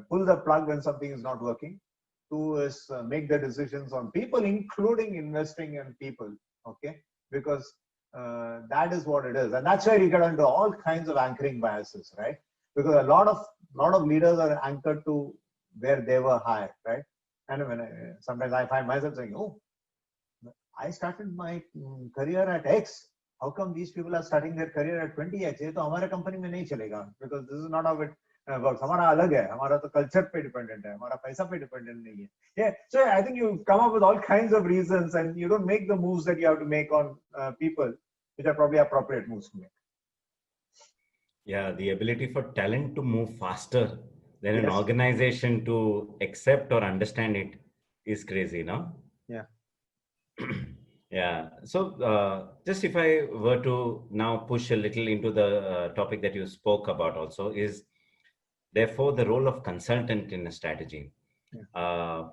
pull the plug when something is not working. Two is make the decisions on people, including investing in people, okay? Because that is what it is. And that's where you get into all kinds of anchoring biases, right? Because a lot of leaders are anchored to where they were hired, right? And when sometimes I find myself saying, oh, I started my career at X. How come these people are starting their career at 20X? ये तो हमारे company में नहीं चलेगा, because this is not how it works. हमारा अलग है, हमारा तो culture पे dependent है, हमारा पैसा पे dependent नहीं है. Yeah, so I think you come up with all kinds of reasons, and you don't make the moves that you have to make on people, which are probably appropriate moves to make. Yeah, the ability for talent to move faster than an Yes. organization to accept or understand it is crazy, no? Yeah. Yeah. So just if I were to now push a little into the topic that you spoke about also, is therefore the role of consultant in a strategy. Yeah.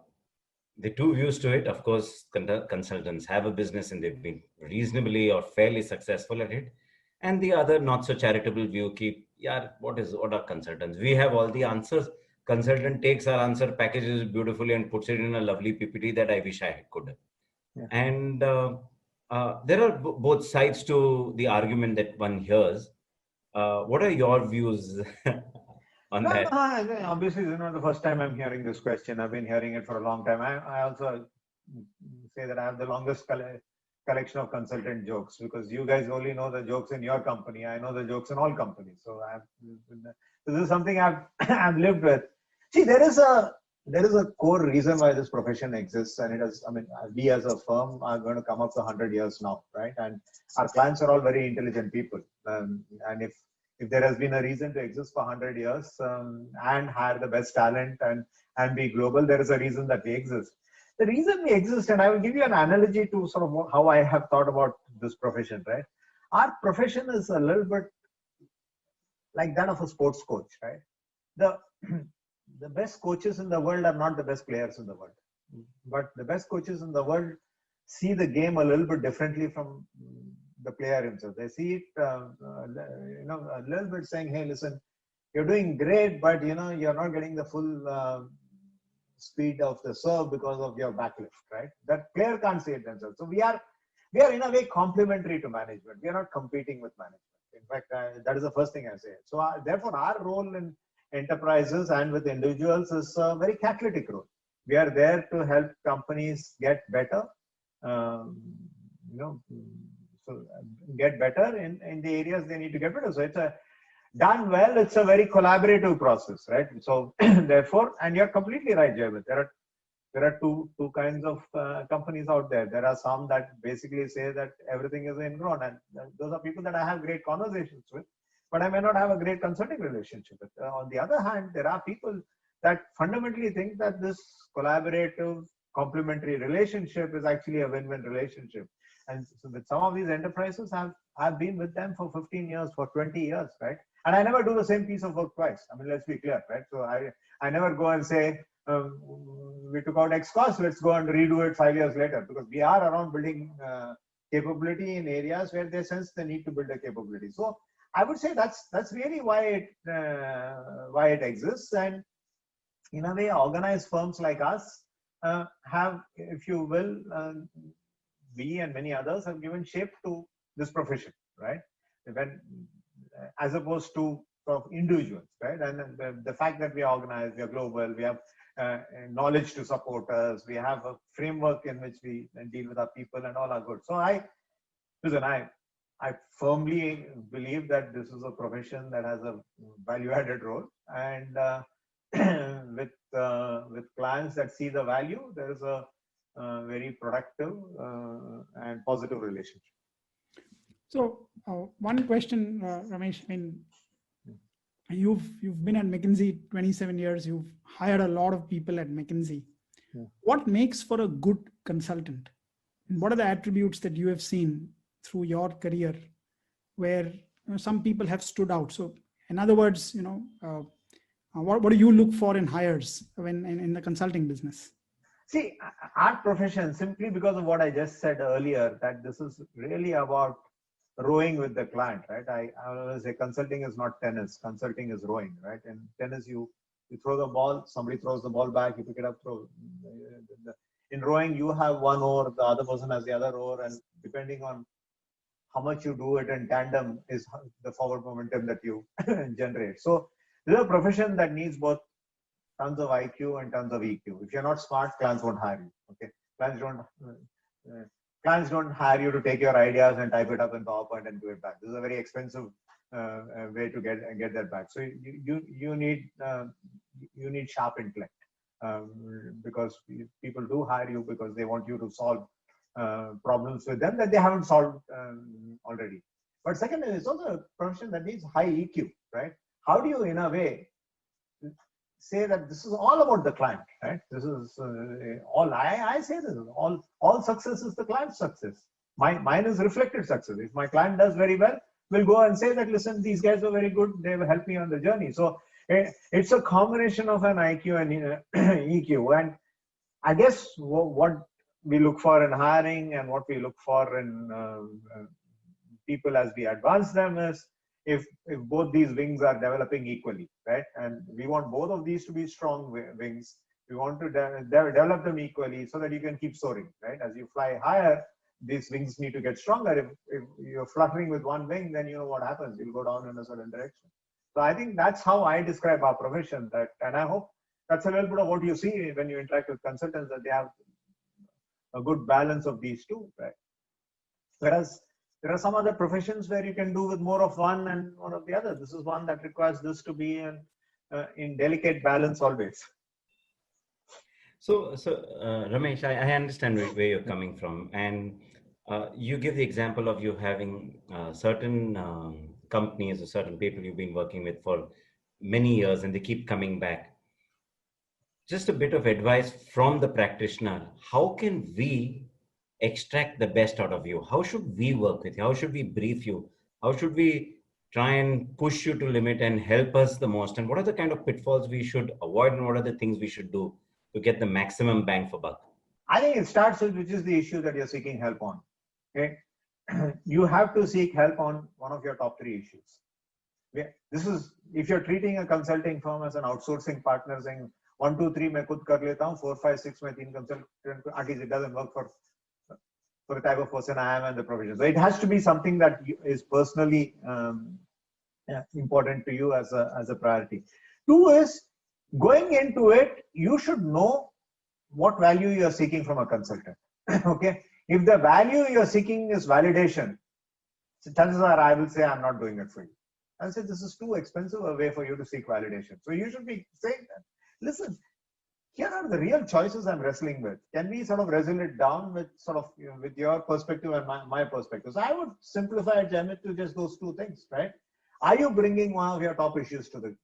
The two views to it, of course, consultants have a business and they've been reasonably or fairly successful at it. And the other not so charitable view, what are consultants? We have all the answers. Consultant takes our answer, packages it beautifully and puts it in a lovely PPT that I wish I could have. Yeah. And there are both sides to the argument that one hears. What are your views on that? Obviously, this is not the first time I'm hearing this question. I've been hearing it for a long time. I also say that I have the longest collection of consultant jokes, because you guys only know the jokes in your company. I know the jokes in all companies. So this is something I've lived with. See, there is a core reason why this profession exists, and it is, I mean, we as a firm are going to come up to 100 years now, right? And our clients are all very intelligent people. And if there has been a reason to exist for 100 years and hire the best talent and be global, there is a reason that we exist. The reason we exist, and I will give you an analogy to sort of how I have thought about this profession, right? Our profession is a little bit like that of a sports coach, right? The best coaches in the world are not the best players in the world, but the best coaches in the world see the game a little bit differently from the player himself. They see it, a little bit saying, hey, listen, you're doing great, but you're not getting the full speed of the serve because of your backlift, right? That player can't see it themselves. So we are in a way complementary to management. We are not competing with management. In fact, that is the first thing I say. So therefore, our role in enterprises and with individuals is a very catalytic role. We are there to help companies get better, get better in the areas they need to get better. So it's done well, it's a very collaborative process, right? So therefore, and you're completely right, Jayavit. There are two kinds of companies out there. There are some that basically say that everything is ingrown, and those are people that I have great conversations with, but I may not have a great consulting relationship with. On the other hand, there are people that fundamentally think that this collaborative, complementary relationship is actually a win-win relationship. And so with some of these enterprises, I've been with them for 15 years, for 20 years, right? And I never do the same piece of work twice. I mean, let's be clear, right? So I never go and say, we took out X cost, let's go and redo it 5 years later, because we are around building capability in areas where they sense the need to build a capability. So I would say that's really why it exists. And in a way, organized firms like us have, if you will, we and many others have given shape to this profession, right? As opposed to sort of individuals, right? And the fact that we are organized, we are global, we have knowledge to support us, we have a framework in which we deal with our people, and all are good. So I firmly believe that this is a profession that has a value-added role, and with clients that see the value, there is a very productive and positive relationship. So one question, Ramesh, I mean, you've been at McKinsey 27 years. You've hired a lot of people at McKinsey. Yeah. What makes for a good consultant? And what are the attributes that you have seen through your career where some people have stood out? So in other words, what do you look for in hires when in the consulting business? See, our profession, simply because of what I just said earlier, that this is really about rowing with the client, right? I always say consulting is not tennis, consulting is rowing, right? In tennis, you throw the ball, somebody throws the ball back, you pick it up, throw. In rowing, you have one oar, the other person has the other oar, and depending on how much you do it in tandem is the forward momentum that you generate. So this is a profession that needs both tons of IQ and tons of EQ. If you're not smart, clients won't hire you. Okay, clients don't hire you to take your ideas and type it up in PowerPoint and do it back. This is a very expensive way to get that back. So you need sharp intellect because people do hire you because they want you to solve problems with them that they haven't solved already. But second, it's also a profession that needs high EQ, right? How do you, in a way, say that this is all about the client, right? This is all I say this is all success is the client's success. Mine is reflected success. If my client does very well, we'll go and say that, listen, these guys were very good. They will help me on the journey. So it's a combination of an IQ and EQ. And I guess what we look for in hiring and what we look for in people as we advance them is if both these wings are developing equally, right? And we want both of these to be strong wings. We want to develop them equally so that you can keep soaring, right? As you fly higher, these wings need to get stronger. If you're fluttering with one wing, then you know what happens. You'll go down in a certain direction. So I think that's how I describe our profession. And I hope that's a little bit of what you see when you interact with consultants, that they have a good balance of these two, right? Whereas there are some other professions where you can do with more of one and one of the other. This is one that requires this to be in delicate balance always. So Ramesh, I understand where you're coming from, and you give the example of you having certain companies or certain people you've been working with for many years, and they keep coming back. Just a bit of advice from the practitioner: how can we extract the best out of you? How should we work with you? How should we brief you? How should we try and push you to limit and help us the most? And what are the kind of pitfalls we should avoid, and what are the things we should do to get the maximum bang for buck? I think it starts with which is the issue that you're seeking help on. Okay, you have to seek help on one of your top 3 issues. This is if you're treating a consulting firm as an outsourcing partner, saying 1, 2, 3 मैं खुद कर लेता हूँ, 4, 5, 6 में 3 consultant, at least it doesn't work for the type of person I am and the profession. So it has to be something that is personally important to you as a priority. 2 is going into it, you should know what value you are seeking from a consultant. Okay, if the value you are seeking is validation, so chances are I will say I'm not doing it for you. I'll say this is too expensive a way for you to seek validation. So you should be saying that, listen, here are the real choices I'm wrestling with. Can we sort of wrestle it down with sort of with your perspective and my perspective? So I would simplify it, Jamit, to just those 2 things, right? Are you bringing one of your top issues to the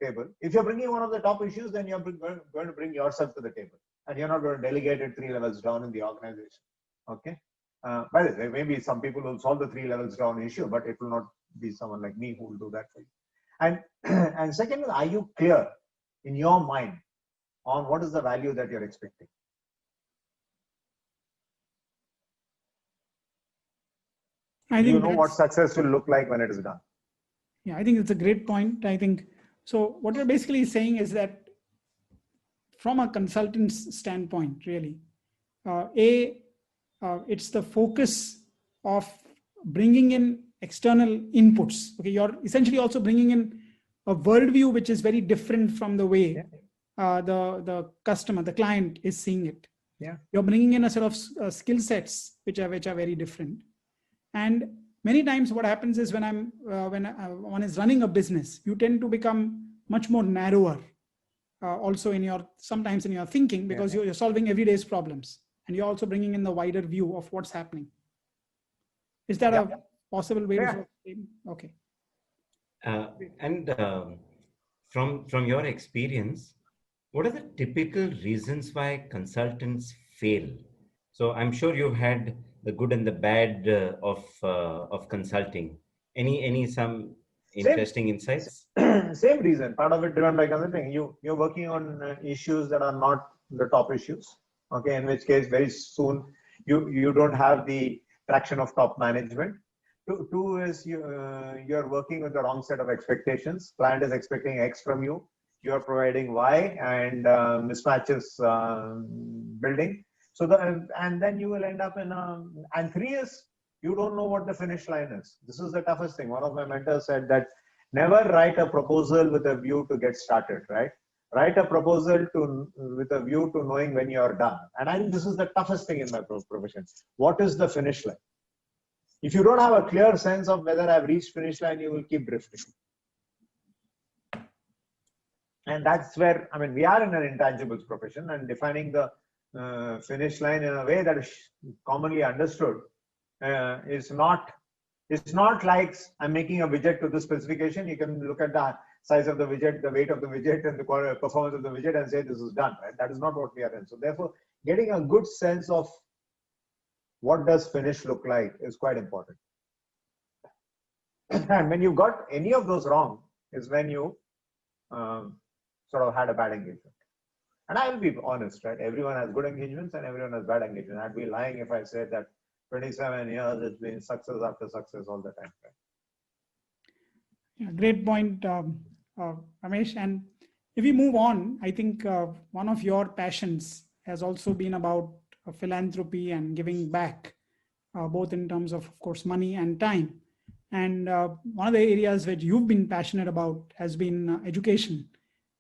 table? If you're bringing one of the top issues, then you're going to bring yourself to the table, and you're not going to delegate it 3 levels down in the organization. Okay. By the way, maybe some people will solve the 3 levels down issue, but it will not be someone like me who will do that for you. And second, are you clear in your mind on what is the value that you're expecting? I think you know what success will look like when it is done. Yeah, I think it's a great point. I think so. What you're basically saying is that from a consultant's standpoint, really, it's the focus of bringing in external inputs. Okay, you're essentially also bringing in a worldview which is very different from the way the customer, the client, is seeing it. Yeah, you're bringing in a set of skill sets which are very different. And many times, what happens is when one is running a business, you tend to become much more narrower. also in your, sometimes in your thinking, because you're solving everyday's problems and you're also bringing in the wider view of what's happening. Is that a possible way to frame? Okay. And from your experience, what are the typical reasons why consultants fail? So I'm sure you've had the good and the bad of consulting. Any some interesting insights? Same reason. Part of it driven by consulting. You're working on issues that are not the top issues. Okay, in which case very soon you don't have the traction of top management. Two is you're working with the wrong set of expectations. Client is expecting X from you. You are providing Y, and mismatches building. So and then you will end up in and three is you don't know what the finish line is. This is the toughest thing. One of my mentors said that never write a proposal with a view to get started, right? Write a proposal with a view to knowing when you are done. And I think this is the toughest thing in my profession. What is the finish line? If you don't have a clear sense of whether I've reached finish line, you will keep drifting. And that's where, I mean, we are in an intangibles profession, and defining the finish line in a way that is commonly understood is not, it's not like I'm making a widget to the specification. You can look at the size of the widget, the weight of the widget, and the performance of the widget and say this is done, right? That is not what we are in. So therefore, getting a good sense of what does finish look like is quite important. And when you got any of those wrong is when you sort of had a bad engagement. And I will be honest, right? Everyone has good engagements and everyone has bad engagements. I'd be lying if I said that 27 years it's been success after success all the time. Right? Yeah, great point, Ramesh. And if we move on, I think one of your passions has also been about philanthropy and giving back, both in terms of course, money and time. And one of the areas which you've been passionate about has been education.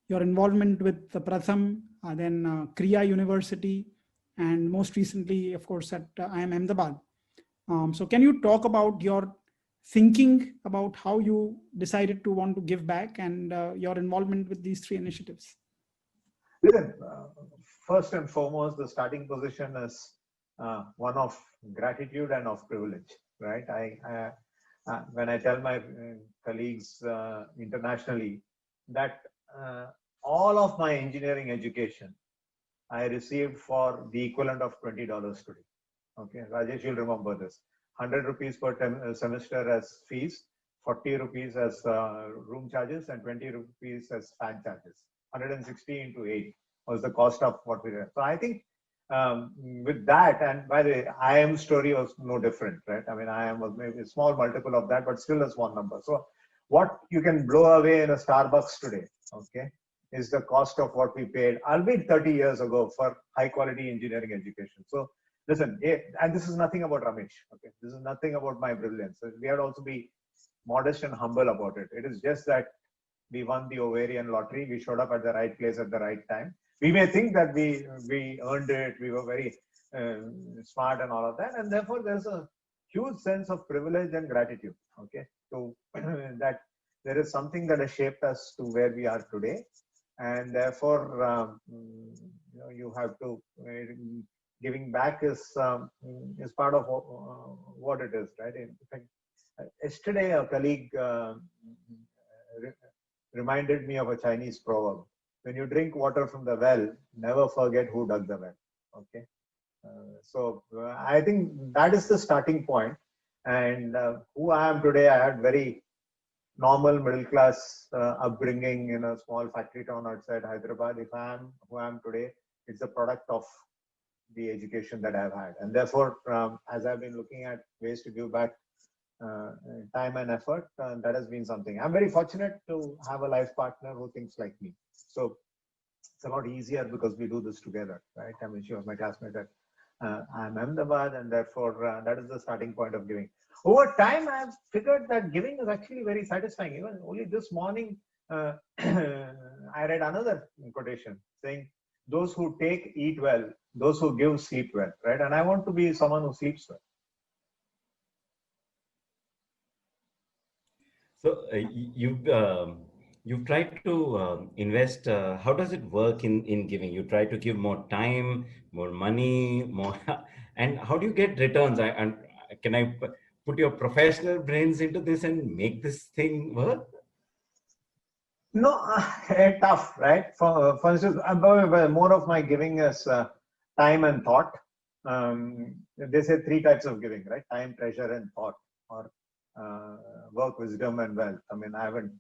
Your involvement with the Pratham, then Kriya University, and most recently, of course, at IIM Ahmedabad. So can you talk about your thinking about how you decided to want to give back and your involvement with these three initiatives? Listen, first and foremost, the starting position is one of gratitude and of privilege, right? When I tell my colleagues internationally that all of my engineering education I received for the equivalent of $20 today. Okay, Rajesh, you'll remember this. 100 rupees per semester as fees, 40 rupees as room charges, and 20 rupees as fan charges. 160 into 8 was the cost of what we did. So I think with that, and by the way, IIM story was no different, right? I mean, IIM was maybe a small multiple of that, but still a small number. So what you can blow away in a Starbucks today, okay, is the cost of what we paid, albeit 30 years ago, for high quality engineering education. So listen, and this is nothing about Ramesh, okay? This is nothing about my brilliance. We have to also be modest and humble about it. It is just that we won the ovarian lottery. We showed up at the right place at the right time. We may think that we earned it. We were very smart and all of that. And therefore, there's a huge sense of privilege and gratitude, okay? So that there is something that has shaped us to where we are today. And therefore, you have to, giving back is part of what it is, right? In fact, yesterday, a colleague reminded me of a Chinese proverb. When you drink water from the well, never forget who dug the well, okay? So I think that is the starting point. And who I am today, I had very normal middle class upbringing in a small factory town outside Hyderabad. If I am who I am today, it's a product of the education that I've had. And therefore, as I've been looking at ways to give back time and effort, that has been something. I'm very fortunate to have a life partner who thinks like me. So it's a lot easier because we do this together, right? I mean, she was my classmate at IIM Ahmedabad, and therefore that is the starting point of giving. Over time, I've figured that giving is actually very satisfying. Even only this morning, I read another quotation saying, "Those who take eat well, those who give sleep well," right? And I want to be someone who sleeps well. So you've tried to invest. How does it work in giving? You try to give more time, more money, more, and how do you get returns? And can I put your professional brains into this and make this thing work? No, tough, right? For instance, more of my giving is time and thought. They say three types of giving, right? Time, treasure, and thought, or work, wisdom, and wealth. I mean, I haven't.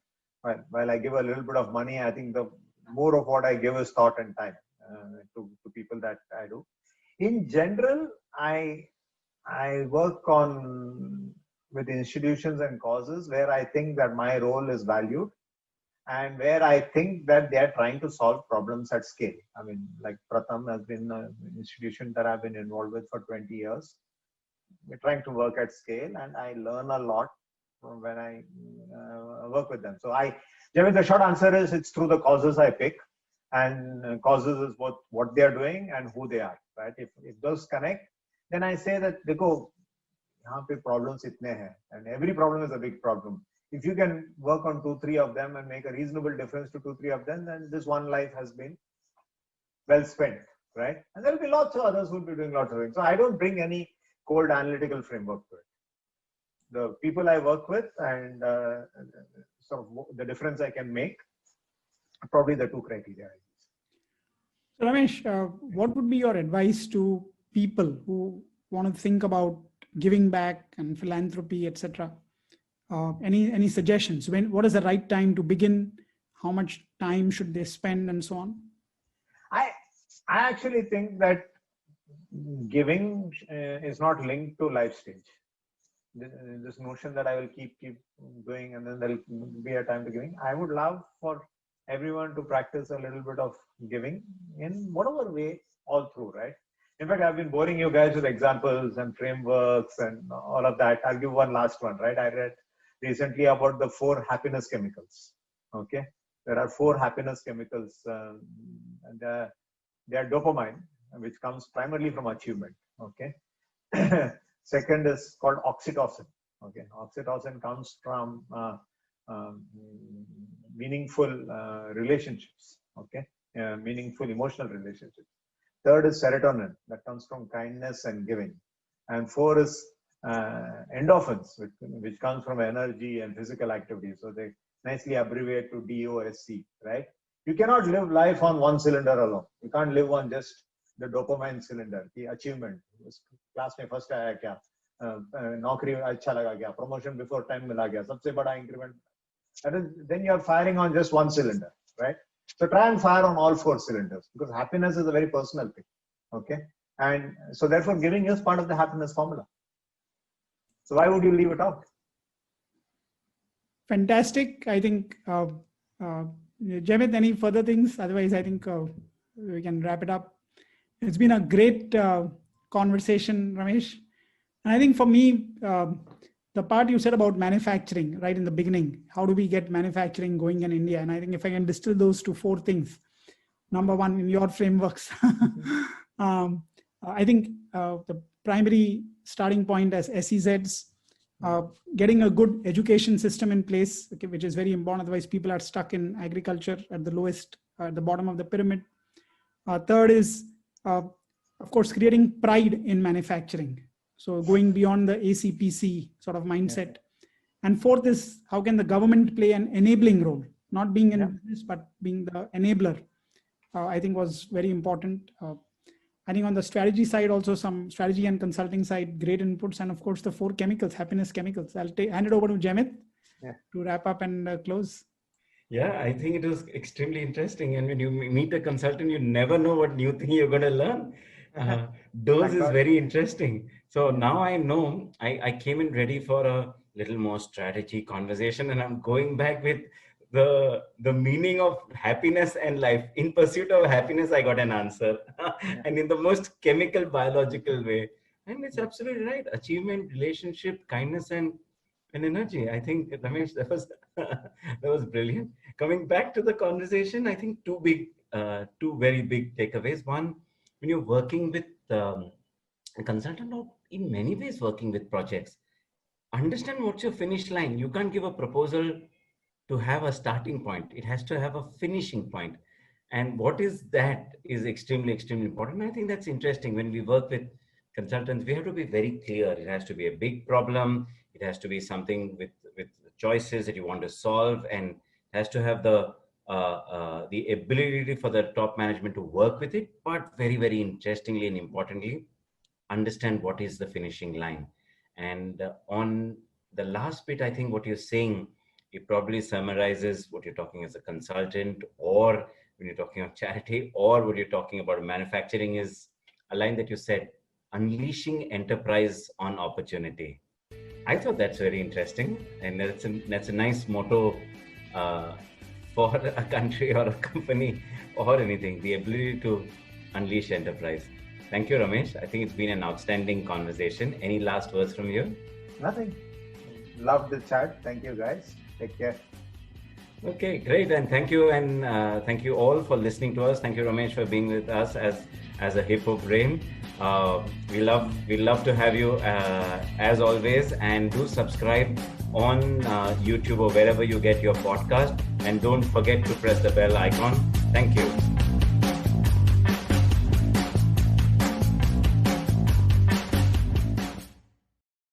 While I give a little bit of money, I think the more of what I give is thought and time to people that I do. In general, I work on with institutions and causes where I think that my role is valued, and where I think that they are trying to solve problems at scale. I mean, like Pratham has been an institution that I've been involved with for 20 years. We're trying to work at scale, and I learn a lot when I work with them. So Javed, the short answer is it's through the causes I pick, and causes is both what they are doing and who they are, right? If those connect, then I say that, देखो, यहाँ पे problems इतने हैं, and every problem is a big problem. If you can work on 2-3 of them and make a reasonable difference to 2-3 of them, then this one life has been well spent, right? And there will be lots of others who will be doing lots of things. So I don't bring any cold analytical framework to it. The people I work with and sort of the difference I can make, probably the two criteria. So Ramesh, what would be your advice to people who want to think about giving back and philanthropy, etc.? Any suggestions? What is the right time to begin? How much time should they spend, and so on? I actually think that giving is not linked to life stage. This notion that I will keep doing and then there'll be a time to giving. I would love for everyone to practice a little bit of giving in whatever way all through, right? In fact, I've been boring you guys with examples and frameworks and all of that. I'll give one last one, right? I read recently about the 4 happiness chemicals. Okay, there are 4 happiness chemicals, and they are dopamine, which comes primarily from achievement. Okay, second is called oxytocin. Okay, oxytocin comes from meaningful relationships. Okay, meaningful emotional relationships. Third is serotonin, that comes from kindness and giving, and 4 is endorphins, which comes from energy and physical activity. So they nicely abbreviate to DOSC, right? You cannot live life on one cylinder alone. You can't live on just the dopamine cylinder, the achievement. Class mein first aaya kya? Naukri acha laga kya? Promotion before time mila kya? Sabse bada increment. Then you're firing on just one cylinder, right? So try and fire on all 4 cylinders, because happiness is a very personal thing. Okay, and so therefore giving is part of the happiness formula. So why would you leave it out? Fantastic. I think, Javed, any further things? Otherwise, I think we can wrap it up. It's been a great conversation, Ramesh. And I think for me, the part you said about manufacturing right in the beginning, how do we get manufacturing going in India? And I think if I can distill those to 4 things. Number one, in your frameworks, I think the primary starting point as SEZs, getting a good education system in place, okay, which is very important. Otherwise, people are stuck in agriculture at the lowest, at the bottom of the pyramid. Third is, of course, creating pride in manufacturing. So going beyond the ACPC sort of mindset. And fourth is, how can the government play an enabling role, not being in business, but being the enabler, I think was very important. I think on the strategy side, also some strategy and consulting side, great inputs. And of course, the 4 chemicals, happiness chemicals. I'll hand it over to Jamit to wrap up and close. Yeah, I think it was extremely interesting. And when you meet a consultant, you never know what new thing you're going to learn. Dose is very interesting. So now I know I came in ready for a little more strategy conversation, and I'm going back with the meaning of happiness and life. In pursuit of happiness, I got an answer. And in the most chemical, biological way. And it's absolutely right. Achievement, relationship, kindness, and energy. I think, Ramesh, that was brilliant. Coming back to the conversation, I think two very big takeaways. One, when you're working with a consultant, or in many ways working with projects, understand what's your finish line. You can't give a proposal to have a starting point. It has to have a finishing point. And what is that is extremely, extremely important. I think that's interesting. When we work with consultants, we have to be very clear. It has to be a big problem. It has to be something with choices that you want to solve, and has to have the ability for the top management to work with it. But very, very interestingly and importantly, understand what is the finishing line. And on the last bit, I think what you're saying, it probably summarizes what you're talking as a consultant, or when you're talking about charity, or what you're talking about manufacturing, is a line that you said, unleashing enterprise on opportunity. I thought that's very interesting. And that's a nice motto for a country or a company or anything, the ability to unleash enterprise. Thank you, Ramesh. I think it's been an outstanding conversation. Any last words from you? Nothing. Love the chat. Thank you, guys. Take care. Okay, great. And thank you. And thank you all for listening to us. Thank you, Ramesh, for being with us as a hippo brain. We love to have you as always. And do subscribe on YouTube or wherever you get your podcast. And don't forget to press the bell icon. Thank you.